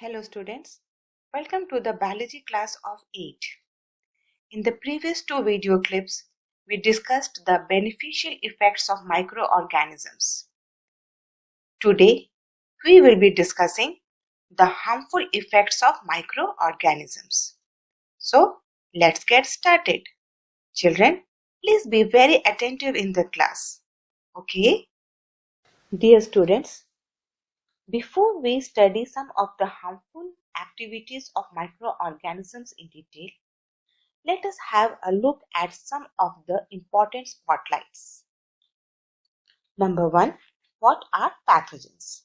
Hello students, welcome to the biology class of 8. In the previous two video clips, we discussed the beneficial effects of microorganisms. Today, we will be discussing the harmful effects of microorganisms. So, let's get started. Children, please be very attentive in the class. Okay? Dear students, before we study some of the harmful activities of microorganisms in detail, let us have a look at some of the important spotlights. Number 1. What are pathogens?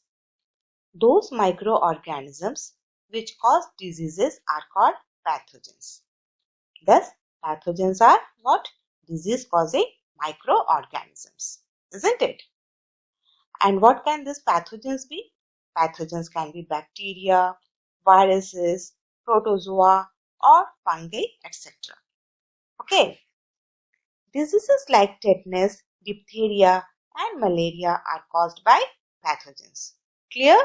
Those microorganisms which cause diseases are called pathogens. Thus, pathogens are what? Disease-causing microorganisms, isn't it? And what can these pathogens be? Pathogens can be bacteria, viruses, protozoa, or fungi, etc. Okay. Diseases like tetanus, diphtheria, and malaria are caused by pathogens. Clear?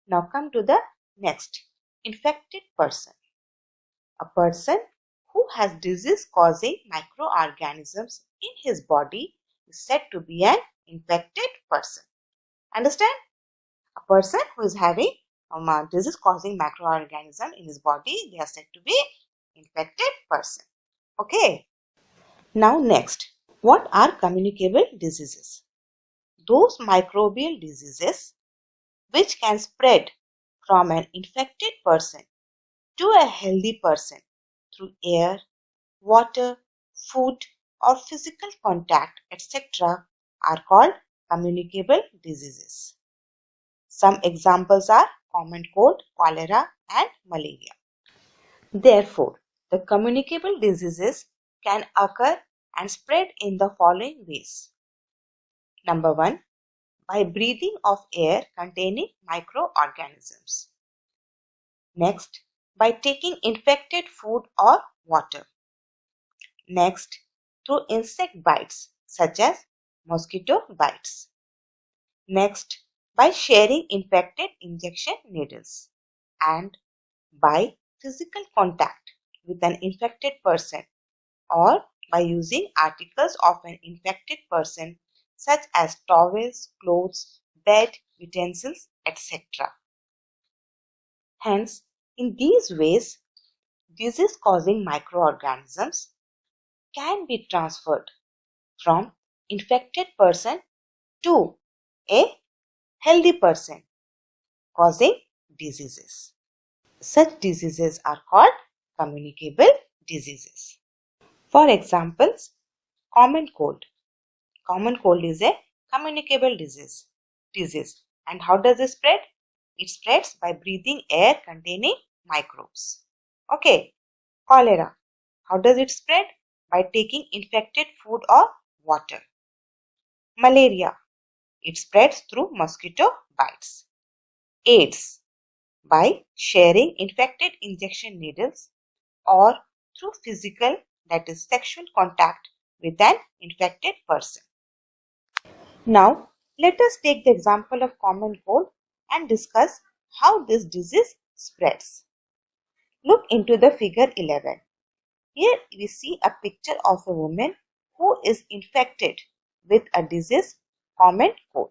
Now come to the next. Infected person. A person who has disease-causing microorganisms in his body is said to be an infected person. Understand? A person who is having a disease-causing microorganism in his body, they are said to be infected person. Okay. Now next, what are communicable diseases? Those microbial diseases which can spread from an infected person to a healthy person through air, water, food or physical contact, etc. are called communicable diseases. Some examples are common cold, cholera and malaria. Therefore, the communicable diseases can occur and spread in the following ways. Number 1. By breathing of air containing microorganisms. Next, by taking infected food or water. Next, through insect bites such as mosquito bites. Next, by sharing infected injection needles. And by physical contact with an infected person or by using articles of an infected person such as towels, clothes, bed, utensils, etc. Hence, in these ways, disease-causing microorganisms can be transferred from infected person to a healthy person, causing diseases. Such diseases are called communicable diseases. For examples, common cold. Common cold is a communicable disease. And how does it spread? It spreads by breathing air containing microbes. Okay. Cholera. How does it spread? By taking infected food or water. Malaria. It spreads through mosquito bites. AIDS. By sharing infected injection needles or through physical, that is sexual contact with an infected person. Now, let us take the example of common cold and discuss how this disease spreads. Look into the figure 11. Here we see a picture of a woman who is infected with a disease, common cold.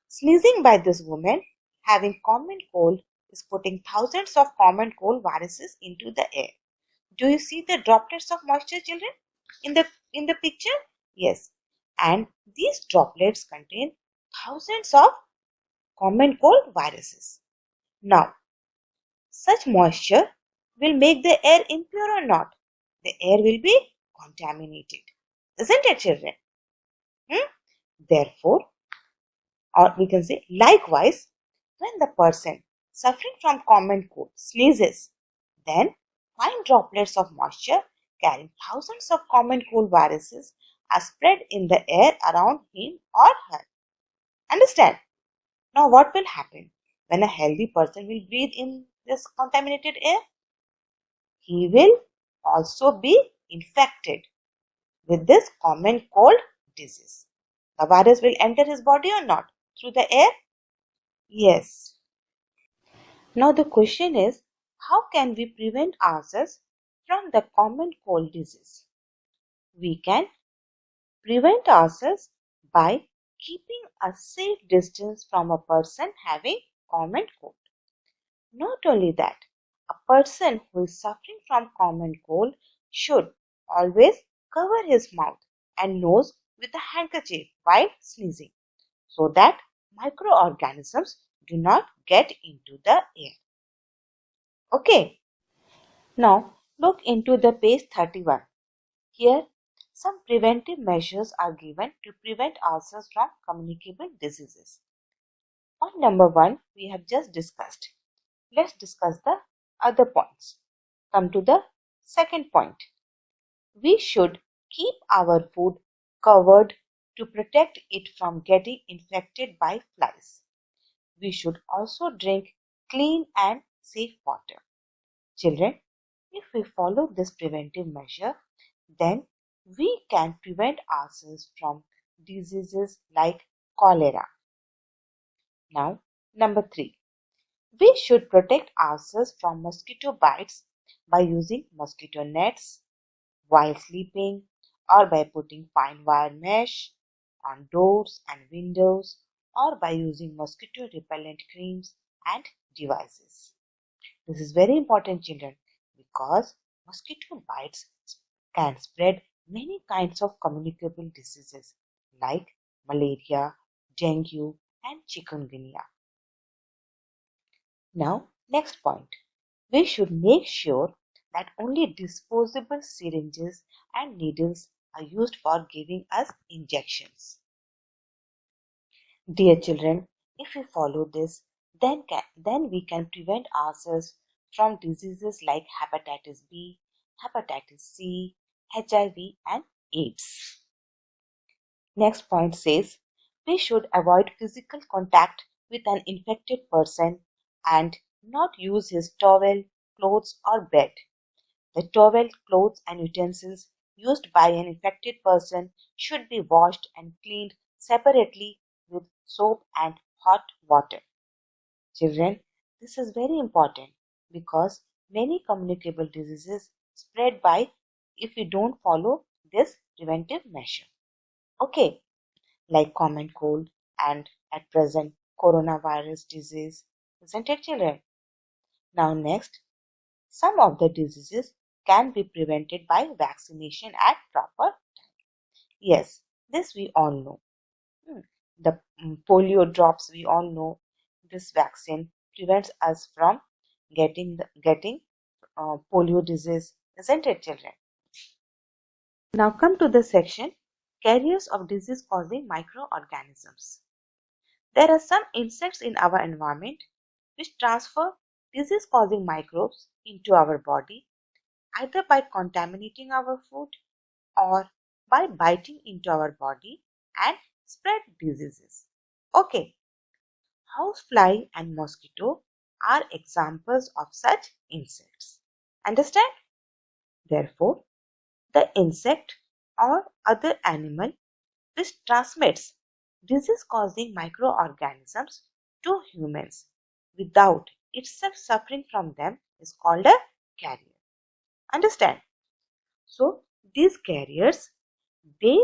Sneezing by this woman having common cold is putting thousands of common cold viruses into the air. Do you see the droplets of moisture, children, in the picture? Yes. And these droplets contain thousands of common cold viruses. Now, such moisture will make the air impure or not? The air will be contaminated. Isn't it, children? Therefore, or we can say likewise, when the person suffering from common cold sneezes, then fine droplets of moisture carrying thousands of common cold viruses are spread in the air around him or her. Understand? Now what will happen when a healthy person will breathe in this contaminated air? He will also be infected with this common cold disease. The virus will enter his body or not? Through the air? Yes. Now the question is, how can we prevent ourselves from the common cold disease? We can prevent ourselves by keeping a safe distance from a person having common cold. Not only that, a person who is suffering from common cold should always cover his mouth and nose with a handkerchief while sneezing so that microorganisms do not get into the air. Okay, now look into the page 31. Here, some preventive measures are given to prevent ourselves from communicable diseases. Point number 1 we have just discussed. Let's discuss the other points. Come to the second point. We should keep our food covered to protect it from getting infected by flies. We should also drink clean and safe water. Children, if we follow this preventive measure, then we can prevent ourselves from diseases like cholera. Now, number 3. We should protect ourselves from mosquito bites by using mosquito nets while sleeping or by putting fine wire mesh on doors and windows or by using mosquito repellent creams and devices. This is very important, children, because mosquito bites can spread many kinds of communicable diseases like malaria, dengue, and chikungunya. Now, next point. We should make sure that only disposable syringes and needles are used for giving us injections. Dear children, if we follow this, then we can prevent ourselves from diseases like hepatitis B, hepatitis C, HIV, and AIDS. Next point says we should avoid physical contact with an infected person and not use his towel, clothes, or bed. The towel, clothes, and utensils used by an infected person should be washed and cleaned separately with soap and hot water. Children, this is very important because many communicable diseases spread by if we don't follow this preventive measure. Okay, like common cold and at present coronavirus disease, isn't it, children? Now next, some of the diseases can be prevented by vaccination at proper time. Yes, this we all know. The polio drops, we all know this vaccine prevents us from getting polio disease, isn't it, children? Now come to the section carriers of disease causing microorganisms. There are some insects in our environment which transfer disease causing microbes into our body either by contaminating our food or by biting into our body and spread diseases. Okay, housefly and mosquito are examples of such insects. Understand? Therefore, the insect or other animal which transmits disease causing microorganisms to humans without itself suffering from them is called a carrier. Understand? So, these carriers, they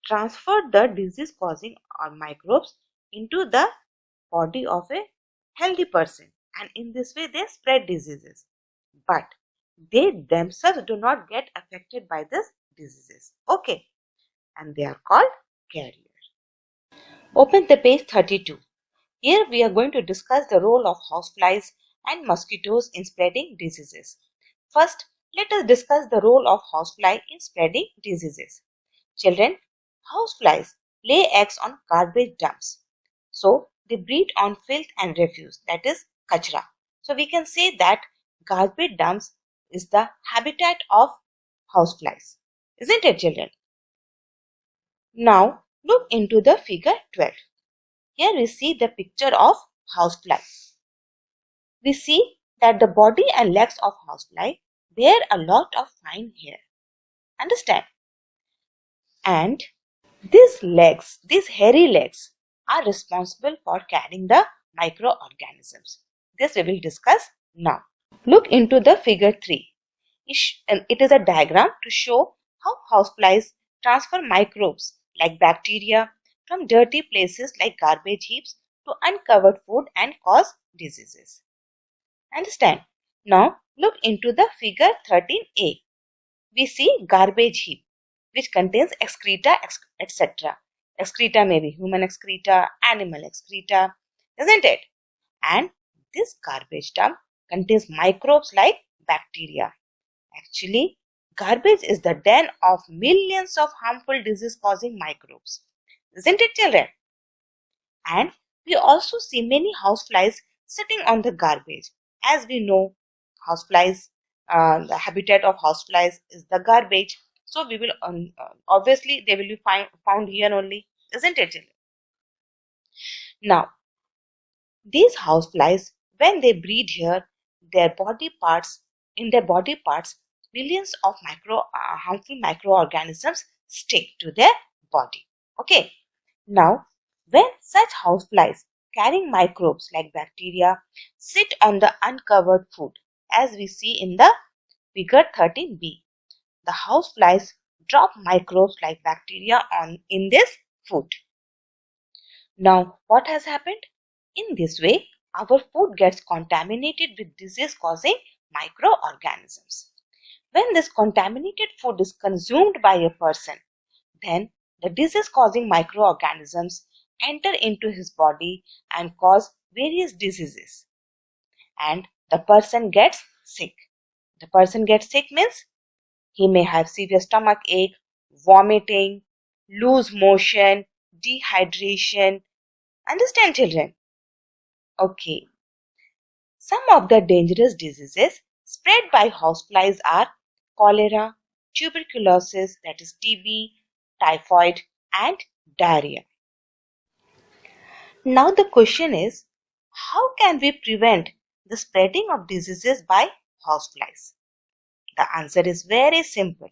transfer the disease causing microbes into the body of a healthy person, and in this way they spread diseases, but they themselves do not get affected by these diseases. Okay, and they are called carriers. Open the page 32. Here we are going to discuss the role of houseflies and mosquitoes in spreading diseases. First, let us discuss the role of housefly in spreading diseases. Children, houseflies lay eggs on garbage dumps. So, they breed on filth and refuse, that is kachra. So, we can say that garbage dumps is the habitat of houseflies. Isn't it, children? Now, look into the figure 12. Here we see the picture of housefly. We see that the body and legs of housefly bear a lot of fine hair. Understand? And these hairy legs, are responsible for carrying the microorganisms. This we will discuss now. Look into the figure 3. It is a diagram to show how houseflies transfer microbes like bacteria from dirty places like garbage heaps to uncovered food and cause diseases. Understand? Now look into the figure 13a. We see garbage heap which contains excreta, etc. Excreta may be human excreta, animal excreta, isn't it? And this garbage dump contains microbes like bacteria. Actually, garbage is the den of millions of harmful disease-causing microbes. Isn't it, children? And we also see many houseflies sitting on the garbage. As we know, houseflies, the habitat of houseflies is the garbage. So we will obviously they will be found here only, isn't it, children? Now, these houseflies, when they breed here, their body parts in their body parts, billions of harmful microorganisms stick to their body. Okay. Now, when such houseflies carrying microbes like bacteria sit on the uncovered food, as we see in the figure 13b, the houseflies drop microbes like bacteria in this food. Now, what has happened? In this way, our food gets contaminated with disease-causing microorganisms. When this contaminated food is consumed by a person, then the disease-causing microorganisms enter into his body and cause various diseases. And the person gets sick. The person gets sick means he may have severe stomach ache, vomiting, loose motion, dehydration. Understand, children? Okay. Some of the dangerous diseases spread by houseflies are cholera, tuberculosis, that is TB, typhoid, and diarrhea. Now the question is, how can we prevent the spreading of diseases by houseflies? The answer is very simple.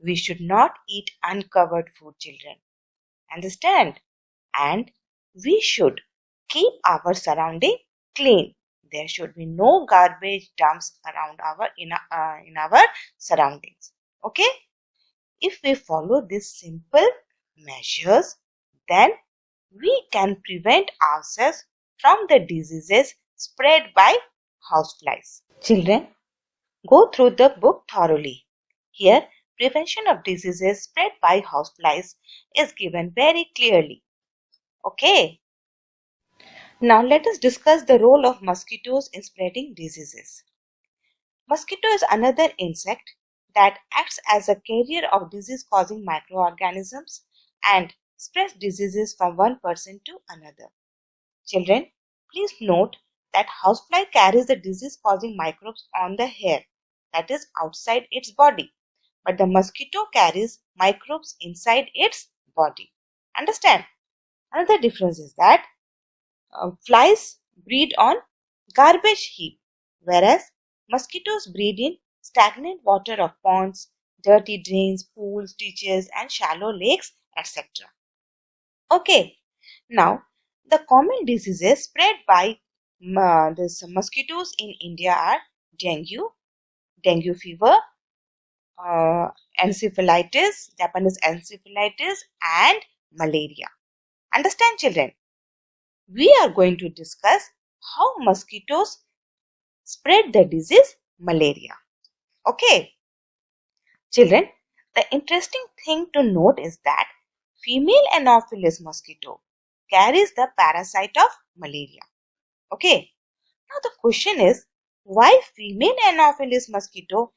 We should not eat uncovered food, children. Understand? And we should keep our surrounding clean. There should be no garbage dumps around in our surroundings. Okay? If we follow these simple measures, then we can prevent ourselves from the diseases spread by houseflies. Children, go through the book thoroughly. Here, prevention of diseases spread by houseflies is given very clearly. Okay. Now let us discuss the role of mosquitoes in spreading diseases. Mosquito is another insect that acts as a carrier of disease-causing microorganisms and spreads diseases from one person to another. Children, please note that housefly carries the disease-causing microbes on the hair, that is outside its body, but the mosquito carries microbes inside its body. Understand? Another difference is that flies breed on garbage heap, whereas mosquitoes breed in stagnant water of ponds, dirty drains, pools, ditches, and shallow lakes, etc. Okay, now the common diseases spread by these mosquitoes in India are dengue fever, encephalitis, Japanese encephalitis, and malaria. Understand, children? We are going to discuss how mosquitoes spread the disease malaria. Okay. Children, the interesting thing to note is that female Anopheles mosquito carries the parasite of malaria. Okay. Now the question is, why female Anopheles mosquito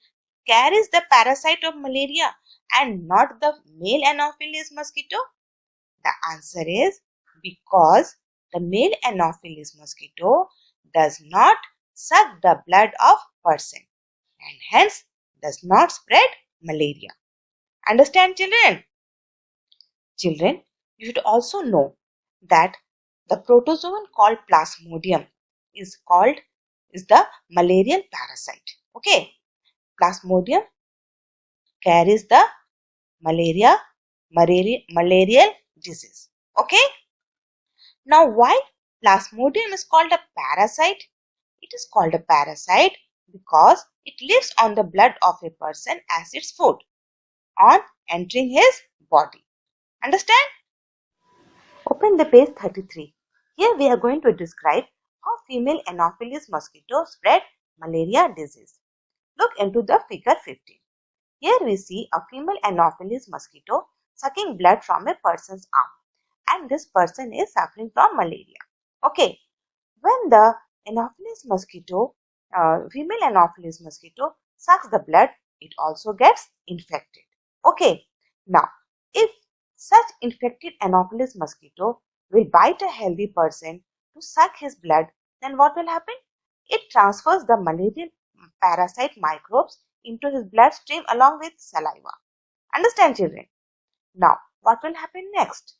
carries the parasite of malaria and not the male Anopheles mosquito? The answer is because the male Anopheles mosquito does not suck the blood of person and hence does not spread malaria. Understand, children? Children, you should also know that the protozoan called Plasmodium is the malarial parasite. Okay, Plasmodium carries the malarial disease. Okay. Now, why Plasmodium is called a parasite It is called a parasite because it lives on the blood of a person as its food on entering his body. Understand? Open the page 33. Here we are going to describe how female Anopheles mosquito spread malaria disease. Look into the figure 15. Here we see a female Anopheles mosquito sucking blood from a person's arm, and this person is suffering from malaria. Okay, when the Anopheles mosquito, female Anopheles mosquito sucks the blood, it also gets infected. Okay, now if such infected Anopheles mosquito will bite a healthy person to suck his blood, then what will happen? It transfers the malarial parasite microbes into his bloodstream along with saliva. Understand, children? Now, what will happen next?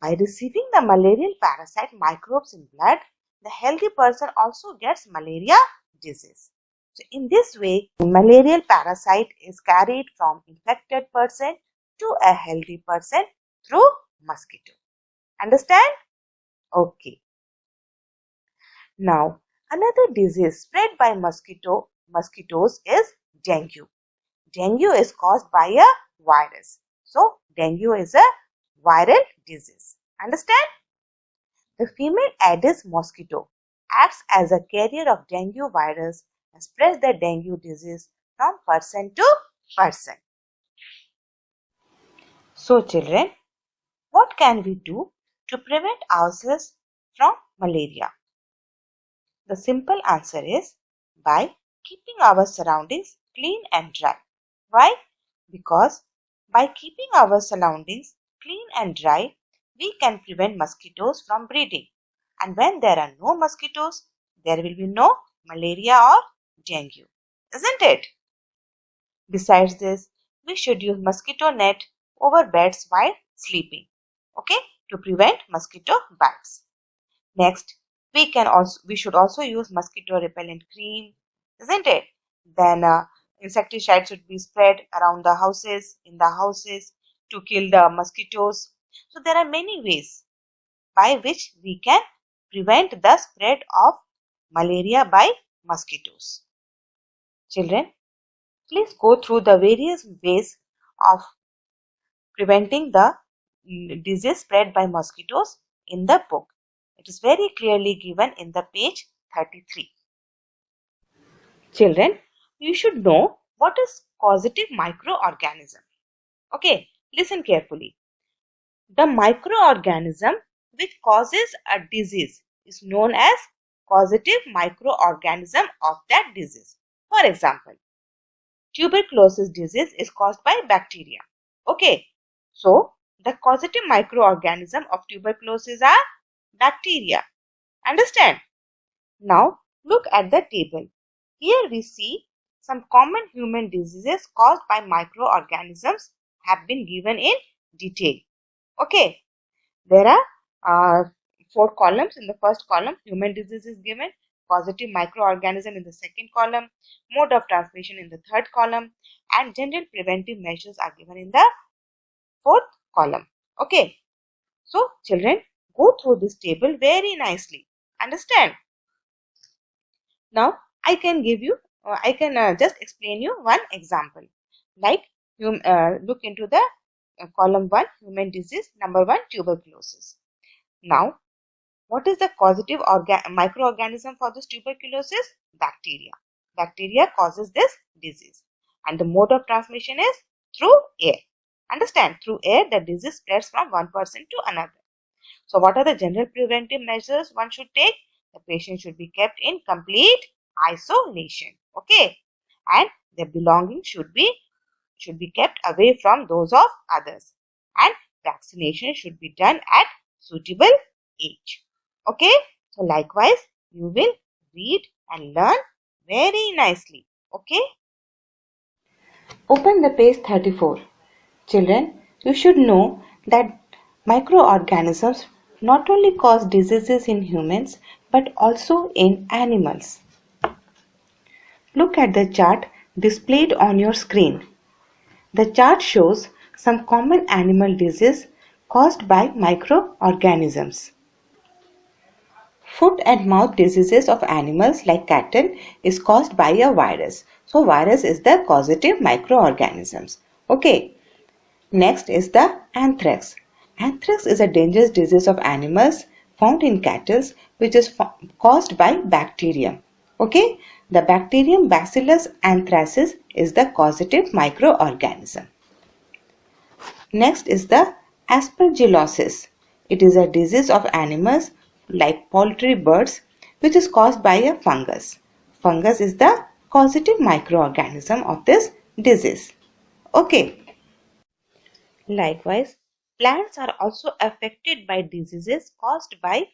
By receiving the malarial parasite microbes in blood, the healthy person also gets malaria disease. So, in this way, malarial parasite is carried from infected person to a healthy person through mosquito. Understand? Okay. Now, another disease spread by mosquitoes is dengue. Dengue is caused by a virus. So, dengue is a viral disease. Understand? The female Aedes mosquito acts as a carrier of dengue virus and spreads the dengue disease from person to person. So, children, what can we do to prevent ourselves from malaria? The simple answer is by keeping our surroundings clean and dry. Why? Because by keeping our surroundings clean and dry, we can prevent mosquitoes from breeding. And when there are no mosquitoes, there will be no malaria or dengue. Isn't it? Besides this, we should use mosquito net over beds while sleeping. Okay? To prevent mosquito bites. Next, we should also use mosquito repellent cream, isn't it? Then insecticide should be spread around the houses, in the houses to kill the mosquitoes. So there are many ways by which we can prevent the spread of malaria by mosquitoes. Children, please go through the various ways of preventing the disease spread by mosquitoes in the book. It is very clearly given in the page 33. Children, you should know what is causative microorganism. Okay, listen carefully. The microorganism which causes a disease is known as causative microorganism of that disease. For example, tuberculosis disease is caused by bacteria. Okay, so the causative microorganism of tuberculosis are bacteria. Understand? Now look at the table. Here we see some common human diseases caused by microorganisms have been given in detail. Okay, there are 4 columns. In the first column, human disease is given, causative microorganism in the second column, mode of transmission in the third column, and general preventive measures are given in the fourth column. Okay, so children, go through this table very nicely. Understand? Now I can just explain you one example. Like look into the column 1, human disease, number 1, tuberculosis. Now, what is the causative microorganism for this tuberculosis? Bacteria. Bacteria causes this disease, and the mode of transmission is through air. Understand? Through air, the disease spreads from one person to another. So, what are the general preventive measures one should take? The patient should be kept in complete isolation. Okay, and their belongings should be kept away from those of others, and vaccination should be done at suitable age. Okay, so likewise you will read and learn very nicely. Okay, open the page 34. Children, you should know that microorganisms not only cause diseases in humans but also in animals. Look at the chart displayed on your screen. The chart shows some common animal diseases caused by microorganisms. Foot and mouth diseases of animals like cattle is caused by a virus. So virus is the causative microorganisms. Okay. Next is the anthrax. Anthrax is a dangerous disease of animals found in cattle which is caused by bacterium. Okay. The bacterium Bacillus anthracis is the causative microorganism. Next is the aspergillosis. It is a disease of animals like poultry, birds, which is caused by a fungus. Fungus is the causative microorganism of this disease. Okay. Likewise, plants are also affected by diseases caused by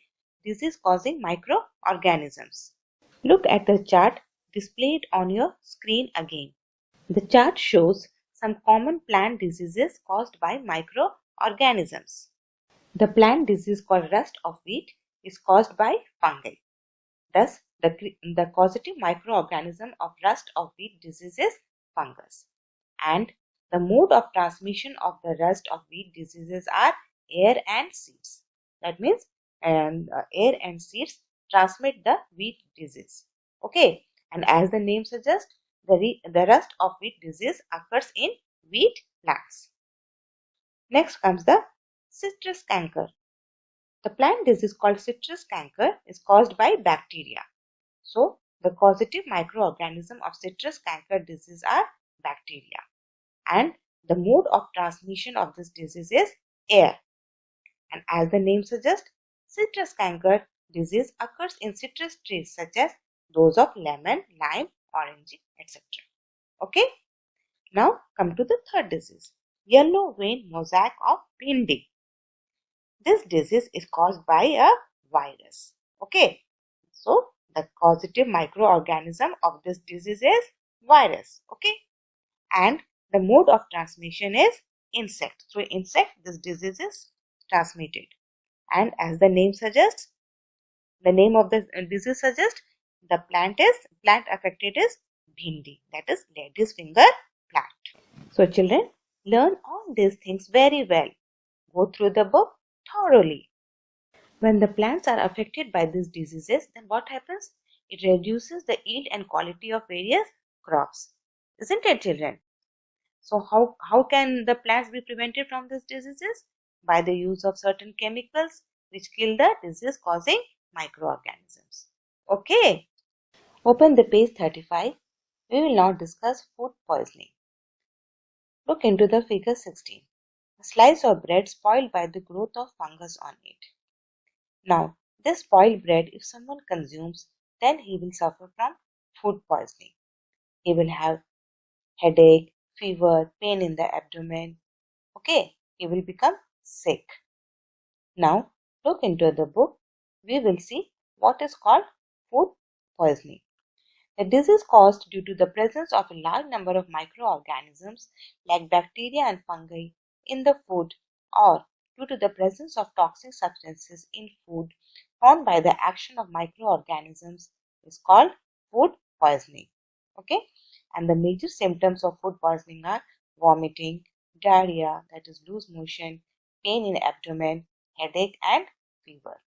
disease-causing microorganisms. Look at the chart displayed on your screen again. The chart shows some common plant diseases caused by microorganisms. The plant disease called rust of wheat is caused by fungi. Thus, the causative microorganism of rust of wheat disease is fungus. And the mode of transmission of the rust of wheat diseases are air and seeds. That means air and seeds transmit the wheat disease. Okay, and as the name suggests, the rust of wheat disease occurs in wheat plants. Next comes the citrus canker. The plant disease called citrus canker is caused by bacteria. So, the causative microorganism of citrus canker disease are bacteria. And the mode of transmission of this disease is air. And as the name suggests, citrus canker disease occurs in citrus trees such as those of lemon, lime, orange, etc. Okay. Now come to the third disease, yellow vein mosaic of bhindi. This disease is caused by a virus. Okay. So the causative microorganism of this disease is virus. Okay. And the mode of transmission is insect. Through insect, this disease is transmitted. And as the name suggests, the name of the disease suggests, the plant affected is bhindi, that is lady's finger plant. So children, learn all these things very well. Go through the book thoroughly. When the plants are affected by these diseases, then what happens? It reduces the yield and quality of various crops. Isn't it, children? So how can the plants be prevented from these diseases? By the use of certain chemicals which kill the disease causing microorganisms. Okay. Open the page 35. We will now discuss food poisoning. Look into the figure 16. A slice of bread spoiled by the growth of fungus on it. Now, this spoiled bread, if someone consumes, then he will suffer from food poisoning. He will have headache, fever, pain in the abdomen. Okay, he will become sick. Now, look into the book. We will see what is called food poisoning. The disease caused due to the presence of a large number of microorganisms like bacteria and fungi in the food, or due to the presence of toxic substances in food found by the action of microorganisms is called food poisoning. Okay, and the major symptoms of food poisoning are vomiting, diarrhea, that is loose motion, pain in abdomen, headache and fever.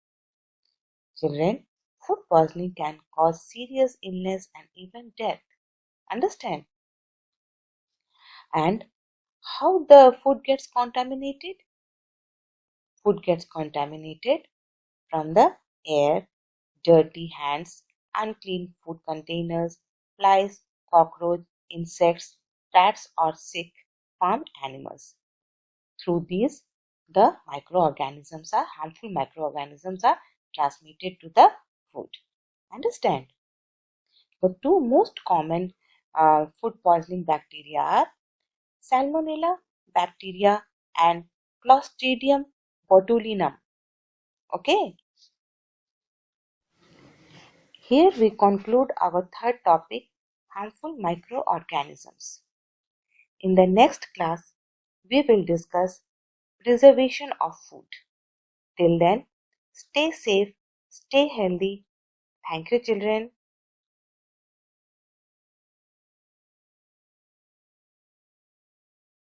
Children, food poisoning can cause serious illness and even death. Understand? And how the food gets contaminated? Food gets contaminated from the air, dirty hands, unclean food containers, flies, cockroach, insects, rats or sick farm animals. Through these, the harmful microorganisms are transmitted to the food. Understand? The two most common food poisoning bacteria are Salmonella bacteria and Clostridium botulinum. Okay. Here we conclude our third topic, harmful microorganisms. In the next class, we will discuss preservation of food. Till then, stay safe, stay healthy. Thank you, children.